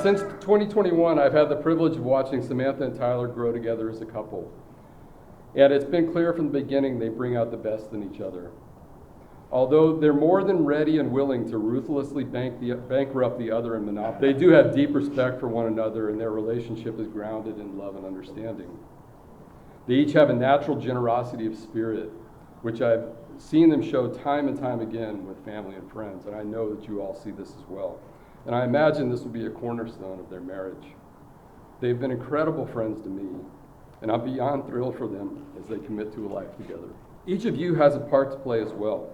Since 2021, I've had the privilege of watching Samantha and Tyler grow together as a couple. And it's been clear from the beginning they bring out the best in each other. Although they're more than ready and willing to ruthlessly bankrupt the other in monopoly, they do have deep respect for one another, and their relationship is grounded in love and understanding. They each have a natural generosity of spirit, which I've seen them show time and time again with family and friends, and I know that you all see this as well. And I imagine this will be a cornerstone of their marriage. They've been incredible friends to me, and I'm beyond thrilled for them as they commit to a life together. Each of you has a part to play as well.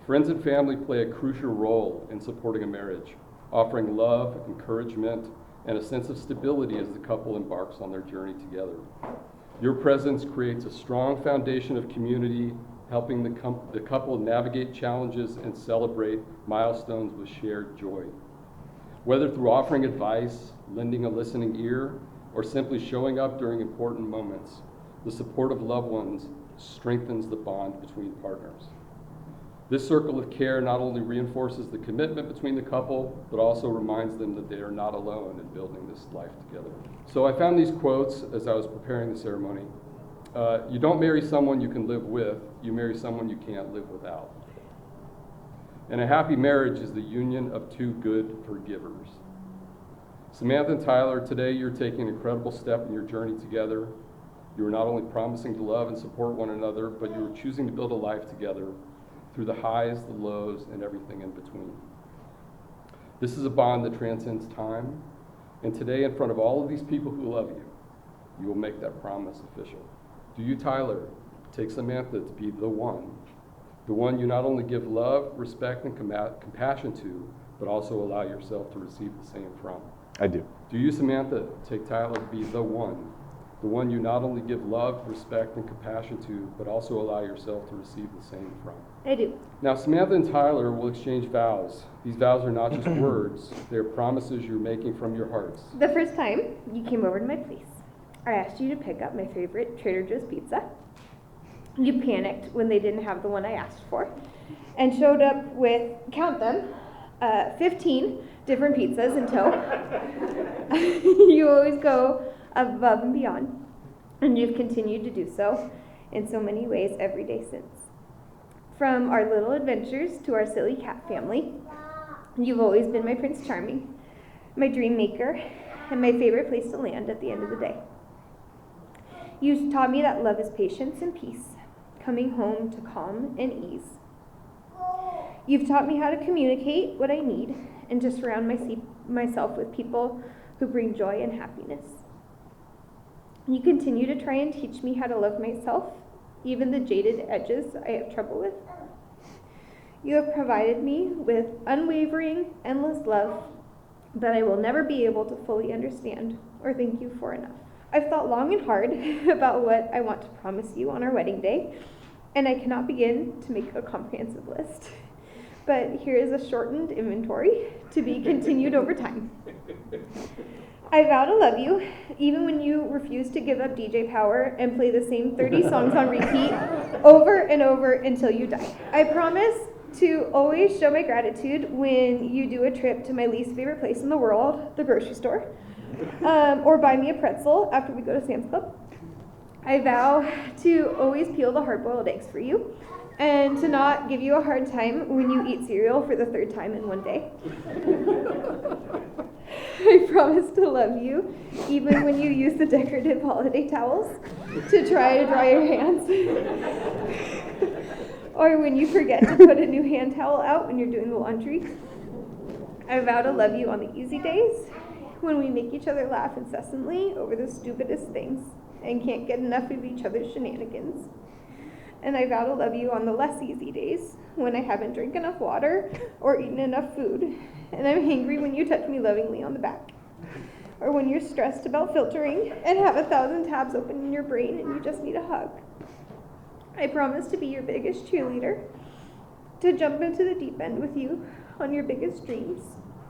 Friends and family play a crucial role in supporting a marriage, offering love, encouragement, and a sense of stability as the couple embarks on their journey together. Your presence creates a strong foundation of community, helping the couple navigate challenges and celebrate milestones with shared joy. Whether through offering advice, lending a listening ear, or simply showing up during important moments, the support of loved ones strengthens the bond between partners. This circle of care not only reinforces the commitment between the couple, but also reminds them that they are not alone in building this life together. So I found these quotes as I was preparing the ceremony. You don't marry someone you can live with, you marry someone you can't live without. And a happy marriage is the union of two good forgivers. Samantha and Tyler, today you're taking an incredible step in your journey together. You are not only promising to love and support one another, but you are choosing to build a life together through the highs, the lows, and everything in between. This is a bond that transcends time, and today in front of all of these people who love you, you will make that promise official. Do you, Tyler, take Samantha to be the one you not only give love, respect, and compassion to, but also allow yourself to receive the same from? I do. Do you, Samantha, take Tyler to be the one you not only give love, respect, and compassion to, but also allow yourself to receive the same from? I do. Now, Samantha and Tyler will exchange vows. These vows are not just words, they're promises you're making from your hearts. The first time you came over to my place, I asked you to pick up my favorite Trader Joe's pizza. You panicked when they didn't have the one I asked for, and showed up with, count them, 15 different pizzas in tow. You always go above and beyond, and you've continued to do so in so many ways every day since. From our little adventures to our silly cat family, you've always been my Prince Charming, my dream maker, and my favorite place to land at the end of the day. You've taught me that love is patience and peace, coming home to calm and ease. You've taught me how to communicate what I need and to surround myself with people who bring joy and happiness. You continue to try and teach me how to love myself, even the jaded edges I have trouble with. You have provided me with unwavering, endless love that I will never be able to fully understand or thank you for enough. I've thought long and hard about what I want to promise you on our wedding day, and I cannot begin to make a comprehensive list. But here is a shortened inventory to be continued over time. I vow to love you, even when you refuse to give up DJ power and play the same 30 songs on repeat over and over until you die. I promise to always show my gratitude when you do a trip to my least favorite place in the world, the grocery store, or buy me a pretzel after we go to Sam's Club. I vow to always peel the hard-boiled eggs for you and to not give you a hard time when you eat cereal for the 3rd time in one day. I promise to love you even when you use the decorative holiday towels to try to dry your hands. Or when you forget to put a new hand towel out when you're doing the laundry. I vow to love you on the easy days when we make each other laugh incessantly over the stupidest things and can't get enough of each other's shenanigans. And I vow to love you on the less easy days when I haven't drank enough water or eaten enough food, and I'm hangry when you touch me lovingly on the back. Or when you're stressed about filtering and have 1,000 tabs open in your brain and you just need a hug. I promise to be your biggest cheerleader, to jump into the deep end with you on your biggest dreams,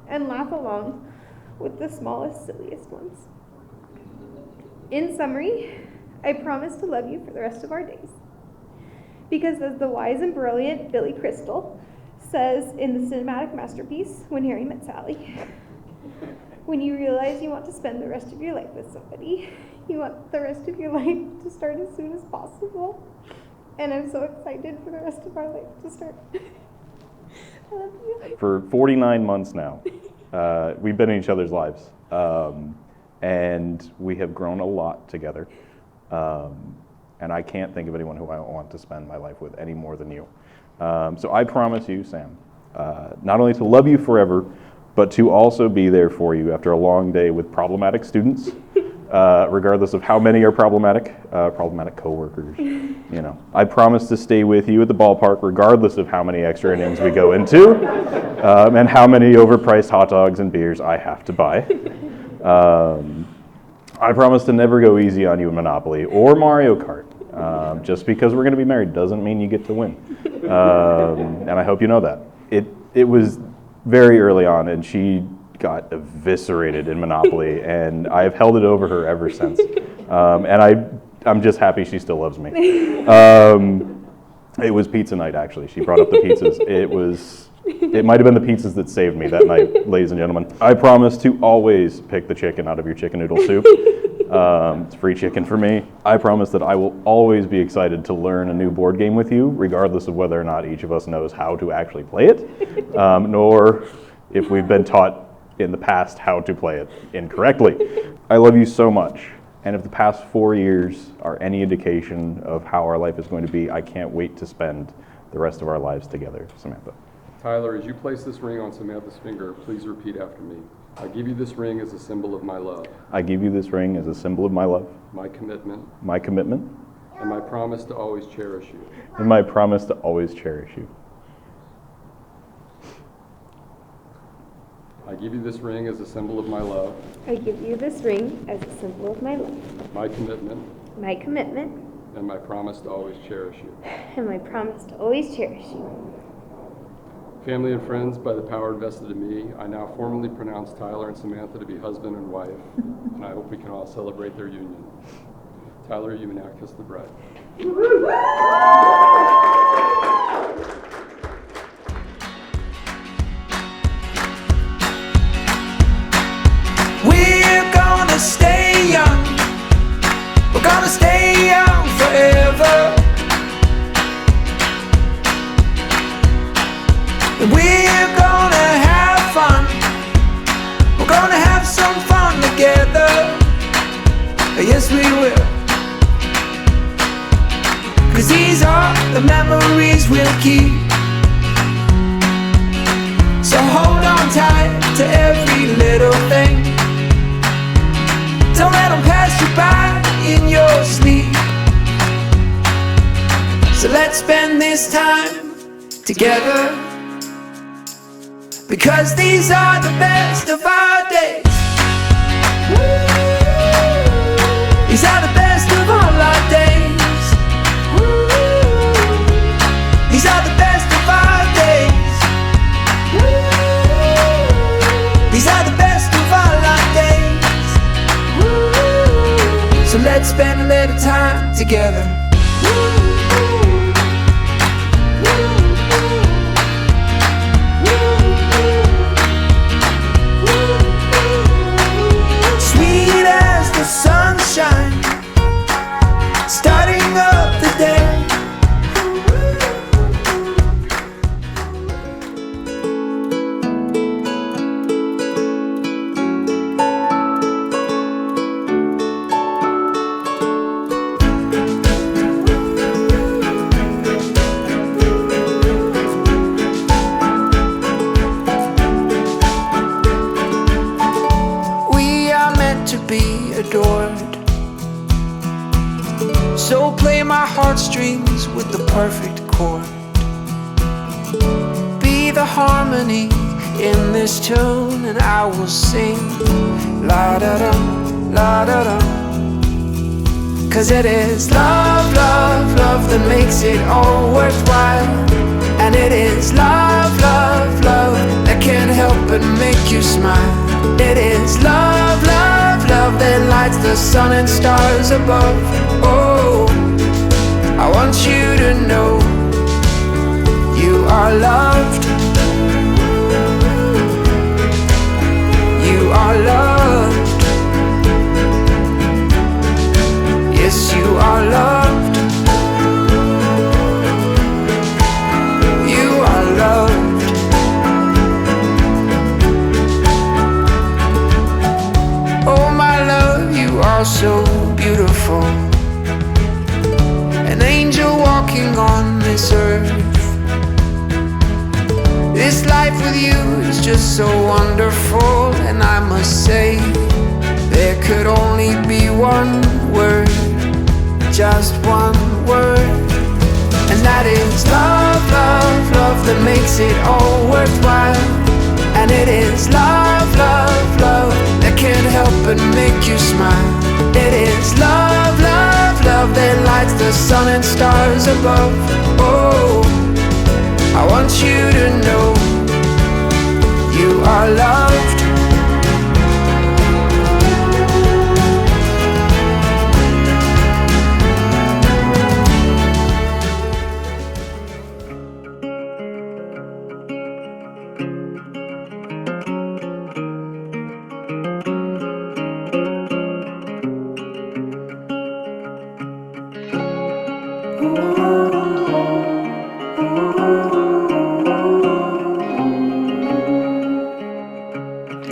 and laugh along with the smallest, silliest ones. In summary, I promise to love you for the rest of our days. Because as the wise and brilliant Billy Crystal says in the cinematic masterpiece, When Harry Met Sally, when you realize you want to spend the rest of your life with somebody, you want the rest of your life to start as soon as possible. And I'm so excited for the rest of our life to start. I love you. For 49 months now, we've been in each other's lives, and we have grown a lot together. And I can't think of anyone who I want to spend my life with any more than you. So I promise you, Sam, not only to love you forever, but to also be there for you after a long day with problematic students, regardless of how many are problematic coworkers. You know, I promise to stay with you at the ballpark, regardless of how many extra innings we go into, and how many overpriced hot dogs and beers I have to buy. I promise to never go easy on you in Monopoly or Mario Kart. Just because we're going to be married doesn't mean you get to win. And I hope you know that. It was very early on, and she got eviscerated in Monopoly, and I have held it over her ever since. And I'm just happy she still loves me. It was pizza night, actually. She brought up the pizzas. It might have been the pizzas that saved me that night, ladies and gentlemen. I promise to always pick the chicken out of your chicken noodle soup. It's free chicken for me. I promise that I will always be excited to learn a new board game with you, regardless of whether or not each of us knows how to actually play it, nor if we've been taught in the past how to play it incorrectly. I love you so much. And if the past 4 years are any indication of how our life is going to be, I can't wait to spend the rest of our lives together, Samantha. Tyler, as you place this ring on Samantha's finger, please repeat after me. I give you this ring as a symbol of my love, I give you this ring as a symbol of my love, my commitment, and my promise to always cherish you. my promise to always cherish you. I give you this ring as a symbol of my love, I give you this ring as a symbol of my love, my commitment, and my promise to always cherish you. my promise to always cherish you. Family and friends, by the power invested in me, I now formally pronounce Tyler and Samantha to be husband and wife, and I hope we can all celebrate their union. Tyler, you may now kiss the bride. We're gonna stay young. We're gonna stay young forever. And we're gonna have fun. We're gonna have some fun together. Yes, we will. 'Cause these are the memories we'll keep. So hold on tight to every little thing. Don't let them pass you by in your sleep. So let's spend this time together, because these are the best of our days. These are the best of all our days. These are the best of our days. These are the best of all our days. together. Sweet as the sunshine, starting up the day. We are meant to be adored, so play my heartstrings with the perfect chord. Be the harmony in this tune, and I will sing la da da, la da da. 'Cause it is love, love, love that makes it all worthwhile. And it is love, love, love that can't help but make you smile. It is love, love, love that lights the sun and stars above. Oh, I want you to know you are loved. You are loved. Yes, you are loved. You are loved. Oh, my love, you are so beautiful. An angel walking on this earth. This life with you is just so wonderful. And I must say, there could only be one word, just one word, and that is love, love, love that makes it all worthwhile. And it is love, love, love that can't help but make you smile. It is love, love, love that lights the sun and stars above. Oh, I want you to know you are loved.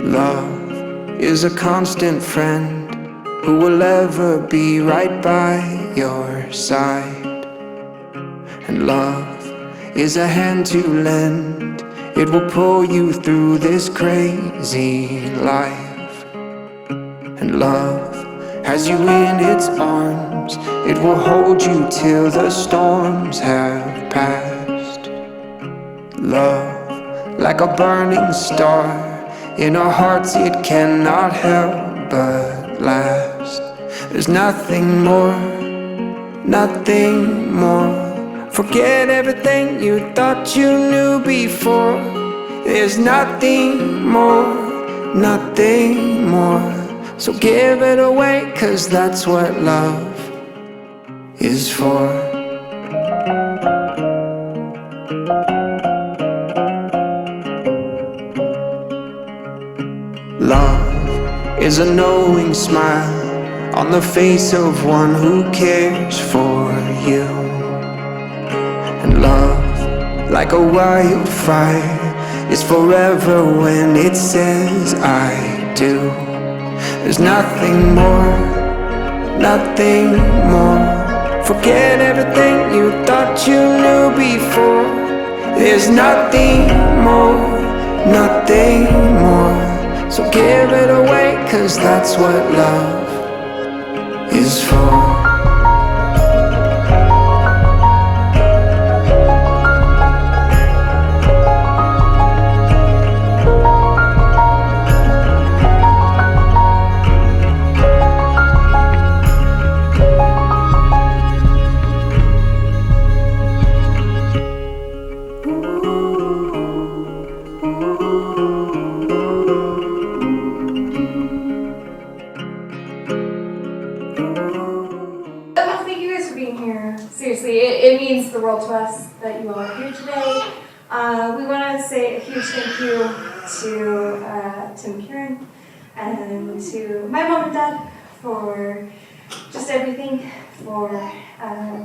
Love is a constant friend who will ever be right by your side. And love is a hand to lend, it will pull you through this crazy life. And love has you in its arms, it will hold you till the storms have passed. Love, like a burning star, in our hearts it cannot help but last. There's nothing more, nothing more. Forget everything you thought you knew before. There's nothing more, nothing more. So give it away, 'cause that's what love is for. Love is a knowing smile on the face of one who cares for you. And love, like a wildfire, is forever when it says I do. There's nothing more, nothing more. Forget everything you thought you knew before. There's nothing more, nothing more. So give it away, 'cause that's what love is for. it means the world to us that you all are here today. We want to say a huge thank you to Tim Kieran and to my mom and dad for just everything, for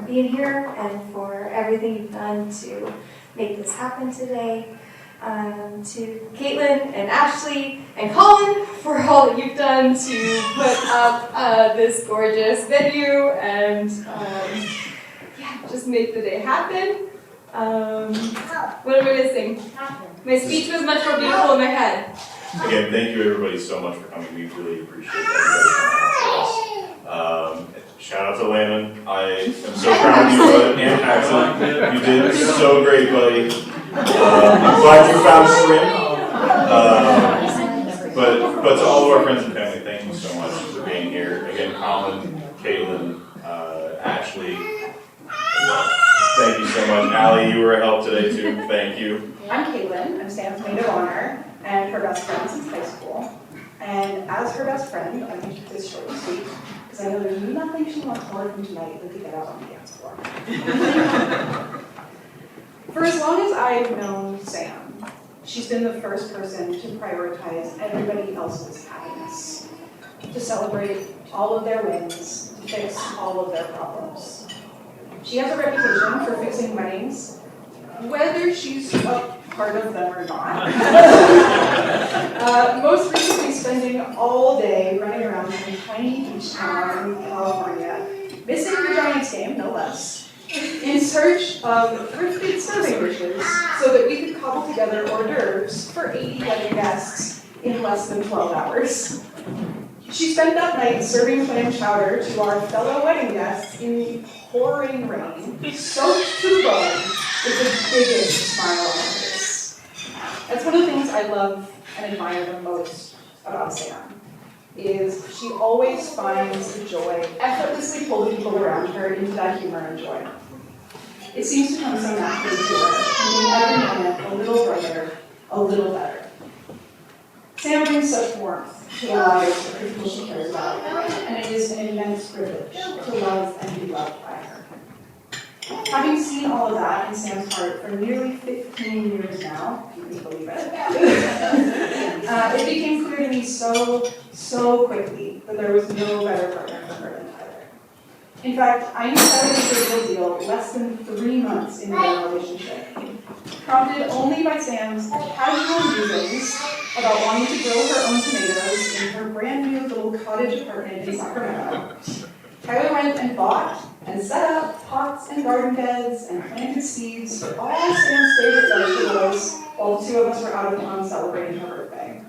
being here and for everything you've done to make this happen today. To Caitlin and Ashley and Colin for all that you've done to put up this gorgeous venue and just make the day happen. What am I missing? My speech was much more beautiful in my head. Again, thank you everybody so much for coming. We really appreciate everybody coming out for us. Shout out to Landon. I am so proud of you, bud, and Axel. You did so great, buddy. I'm glad you found Swim. But to all of our friends and family, thank you so much for being here. Again, Colin, Caitlin, Ashley, thank you so much. Allie, you were a help today too. Thank you. I'm Caitlin. I'm Sam's maid of honor and her best friend since high school. And as her best friend, I'm going to keep this short and sweet because I know there's nothing she wants more from tonight than to get out on the dance floor. For as long as I've known Sam, she's been the first person to prioritize everybody else's happiness, to celebrate all of their wins, to fix all of their problems. She has a reputation for fixing weddings, whether she's a part of them or not. Most recently spending all day running around some tiny beach town in California, missing the Giants game, no less, in search of thrifted serving dishes so that we could cobble together hors d'oeuvres for 80 wedding guests in less than 12 hours. She spent that night serving clam chowder to our fellow wedding guests in the pouring rain, soaked to the bone, with the biggest smile on her face. That's one of the things I love and admire the most about Sam, is she always finds the joy, effortlessly pulling people around her into that humor and joy. It seems to come so naturally to her, making every moment a little brighter, a little better. Sam brings such warmth to the lives of the people she cares about, and it is an immense privilege to love and be loved by her. Having seen all of that in Sam's heart for nearly 15 years now, if you can believe it, it became clear to me so quickly that there was no better partner for her than Tyler. In fact, I knew Tyler was a real deal less than 3 months into their relationship, prompted only by Sam's casual musings about wanting to grow her own tomatoes in her brand new little cottage apartment in Sacramento. Tyler went and bought and set up pots and garden beds and planted seeds for all Sam's favorite vegetables while the two of us were out of town celebrating her birthday.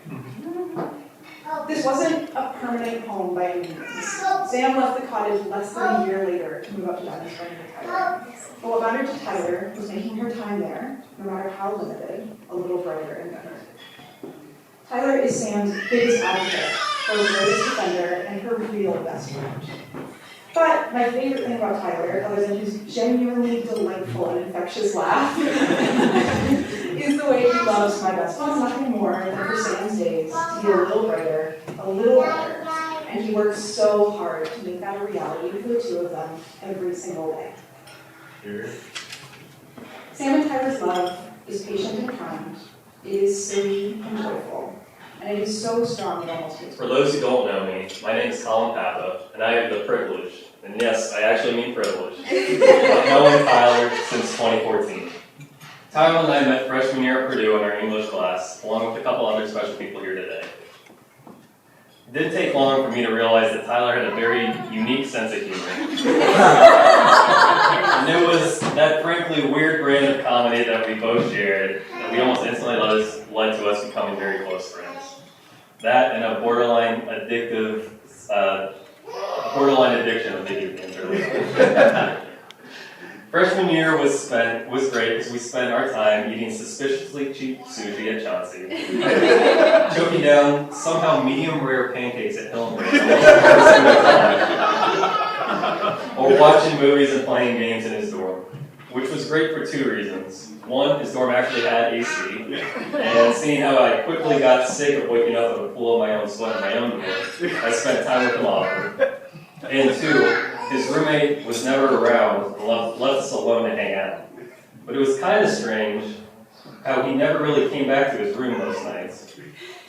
This wasn't a permanent home by any means. Sam left the cottage less than a year later to move up to Diamond Spring with Tyler. But what mattered to Tyler was making her time there, no matter how limited, a little brighter and better. Tyler is Sam's biggest advocate, her greatest defender, and her real best friend. But my favorite thing about Tyler, other than his genuinely delightful and infectious laugh, is the way he loves my best friend nothing more than for Sam's days to be a little brighter, a little better, and he works so hard to make that a reality for the two of them every single day. Here. Sam and Tyler's love is patient and kind, it is silly and joyful, and it is so strong it almost makes For those who don't know me, my name is Colin Papa, and I have the privilege, and yes, I actually mean privilege, of knowing Tyler since 2014. Tyler and I met freshman year at Purdue in our English class, along with a couple other special people here today. It didn't take long for me to realize that Tyler had a very unique sense of humor. And it was that frankly weird brand of comedy that we both shared that we almost instantly led to us becoming very close friends. That and a borderline addiction of video games early on. Freshman year was great because we spent our time eating suspiciously cheap sushi at Chauncey, choking down somehow medium rare pancakes at Hill & or watching movies and playing games in his dorm, which was great for 2 reasons. One, his dorm actually had AC, and seeing how I quickly got sick of waking up with a pool of my own sweat in my own dorm, I spent time with him often. And 2, his roommate was never around and left us alone to hang out. But it was kind of strange how he never really came back to his room most nights.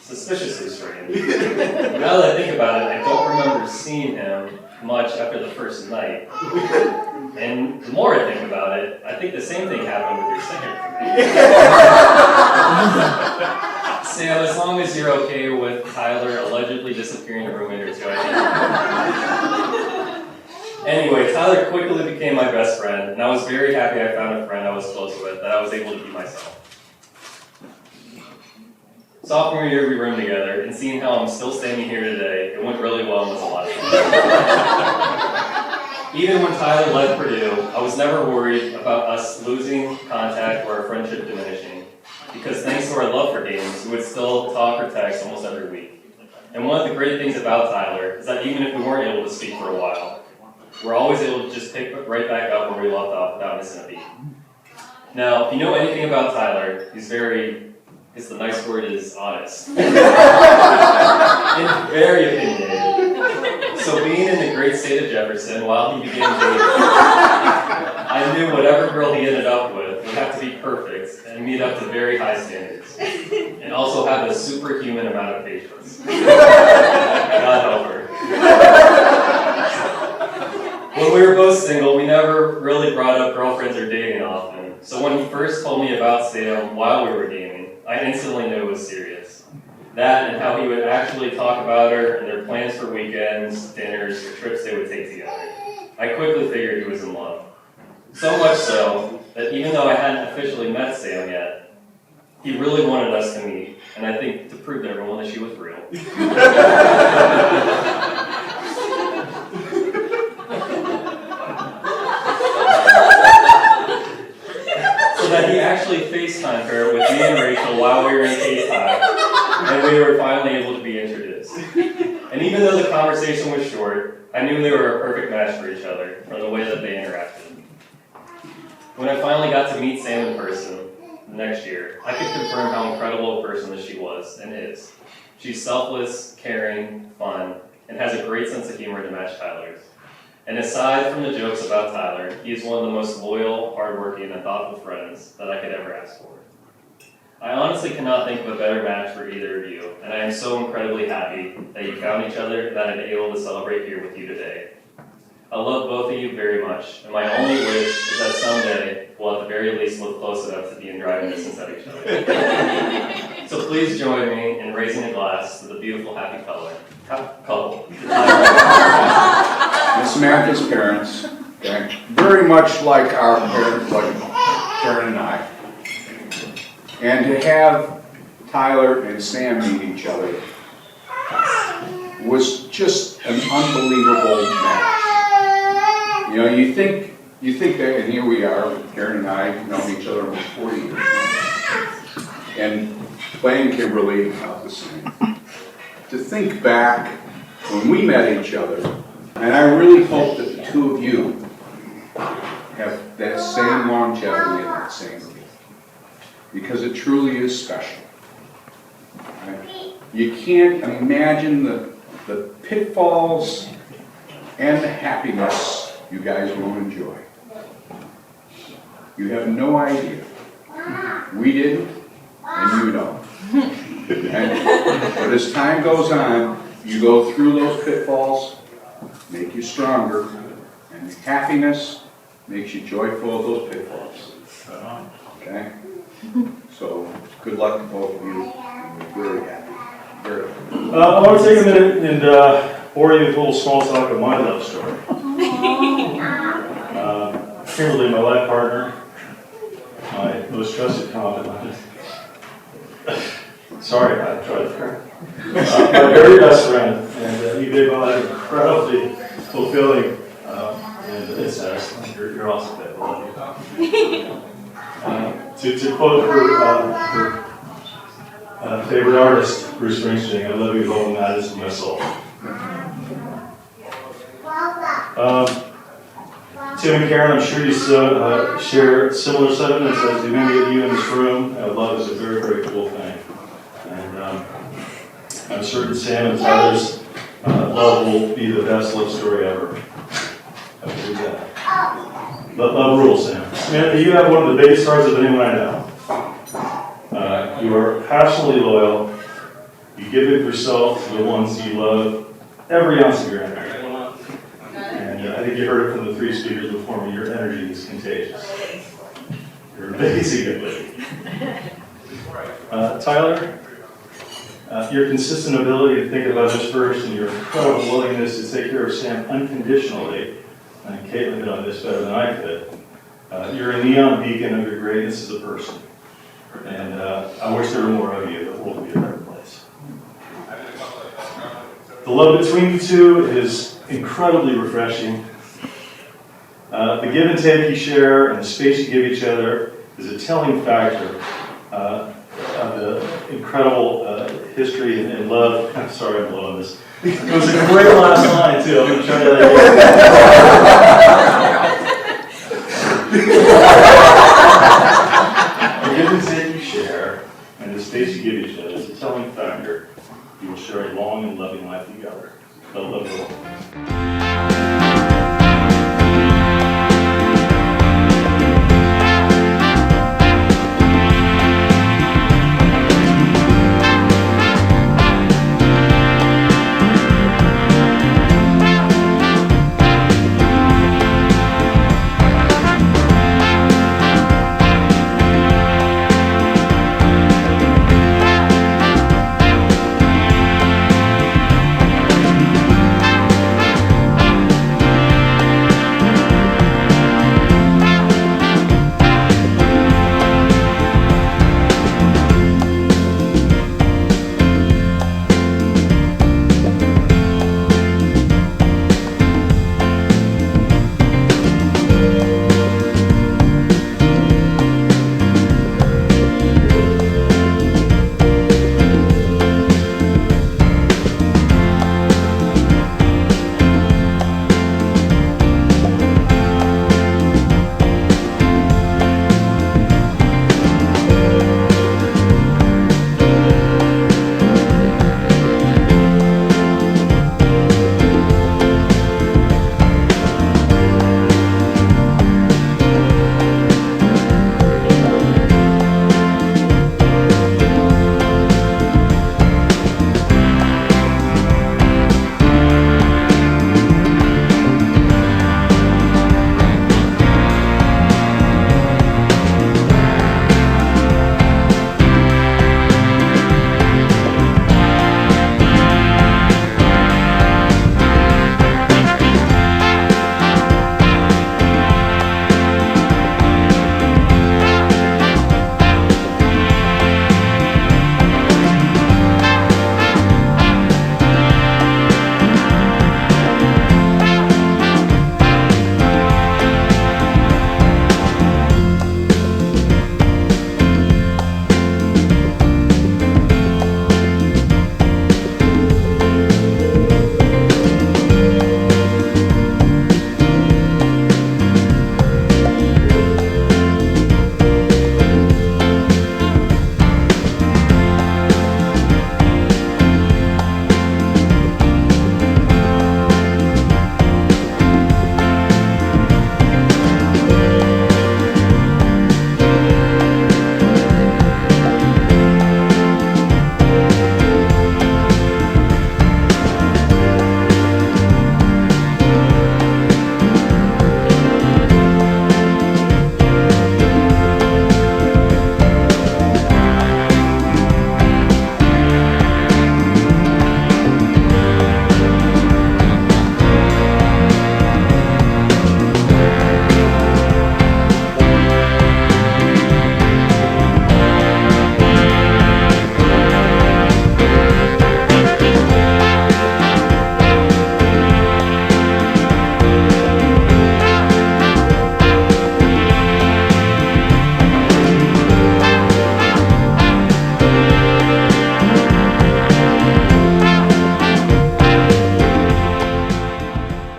Suspiciously strange. Now that I think about it, I don't remember seeing him much after the first night. And the more I think about it, I think the same thing happened with your singer. Sam, as long as you're okay with Tyler allegedly disappearing a roommate or two, I think. Anyway, Tyler quickly became my best friend, and I was very happy I found a friend I was close with, that I was able to be myself. Sophomore year, we roomed together, and seeing how I'm still standing here today, it went really well and was a lot of fun. Even when Tyler left Purdue, I was never worried about us losing contact or our friendship diminishing, because thanks to our love for games, we would still talk or text almost every week. And one of the great things about Tyler is that even if we weren't able to speak for a while, we're always able to just pick right back up where we left off without missing a beat. Now, if you know anything about Tyler, the nice word is honest. And very opinionated. So being in the great state of Jefferson while he began dating, I knew whatever girl he ended up with would have to be perfect and meet up to very high standards. And also have a superhuman amount of patience. God help her. When we were both single, we never really brought up girlfriends or dating often. So when he first told me about Sam while we were gaming, I instantly knew it was serious. That and how he would actually talk about her and their plans for weekends, dinners, or trips they would take together. I quickly figured he was in love. So much so that even though I hadn't officially met Sam yet, he really wanted us to meet, and I think to prove to everyone that she was real. That he actually FaceTimed her with me and Rachel while we were in FaceTime, and we were finally able to be introduced. And even though the conversation was short, I knew they were a perfect match for each other from the way that they interacted. When I finally got to meet Sam in person next year, I could confirm how incredible a person that she was and is. She's selfless, caring, fun, and has a great sense of humor to match Tyler's. And aside from the jokes about Tyler, he is one of the most loyal, hardworking, and thoughtful friends that I could ever ask for. I honestly cannot think of a better match for either of you, and I am so incredibly happy that you found each other and that I'm able to celebrate here with you today. I love both of you very much, and my only wish is that someday we'll at the very least live close enough to be in driving distance of each other. So please join me in raising a glass to the beautiful, happy couple. And Samantha's parents, okay, very much like our parents, like Karen and I. And to have Tyler and Sam meet each other was just an unbelievable match. You know, you think that, and here we are, Karen and I have known each other almost 40 years now. And playing Kimberly about the same. To think back when we met each other, and I really hope that the two of you have that same longevity and that same meeting, because it truly is special. Right? You can't imagine the pitfalls and the happiness you guys will enjoy. You have no idea. We didn't, and you don't. But as time goes on, you go through those pitfalls, make you stronger, and the happiness makes you joyful of those pitfalls. Okay? So, good luck to both of you. We're very happy. Very happy. I want to take a minute and bore you with a little small talk of my love story. Kimberly, my life partner, my most trusted confidant. Sorry, I tried to cry. My very best friend, and you made my life incredibly fulfilling and satisfying. You're awesome, babe. I love you. To quote her favorite artist, Bruce Springsteen, I love you with all the matters of my soul. Tim and Karen, I'm sure you share similar sentiments as do many of you in this room. Love is a very, very cool thing. And I'm certain Sam and Tyler's love will be the best love story ever. Love rules, Sam. Samantha, you have one of the biggest hearts of anyone I know. You are passionately loyal. You give it yourself to the ones you love, every ounce of your energy. And I think you heard it from the three speakers before me, your energy is contagious. You're amazing at living. Tyler, your consistent ability to think of others first and your incredible willingness to take care of Sam unconditionally, and Caitlin hit on this better than I could, you're a neon beacon of your greatness as a person. And I wish there were more of you. The world would be a better place. The love between you two is incredibly refreshing. The give and take you share and the space you give each other is a telling factor of the incredible history and love. I'm sorry I'm blowing this. It was a great last line too. I'm going to try that again. The give and take you share and the space you give each other is a telling factor. You will share a long and loving life together. Love, love, love.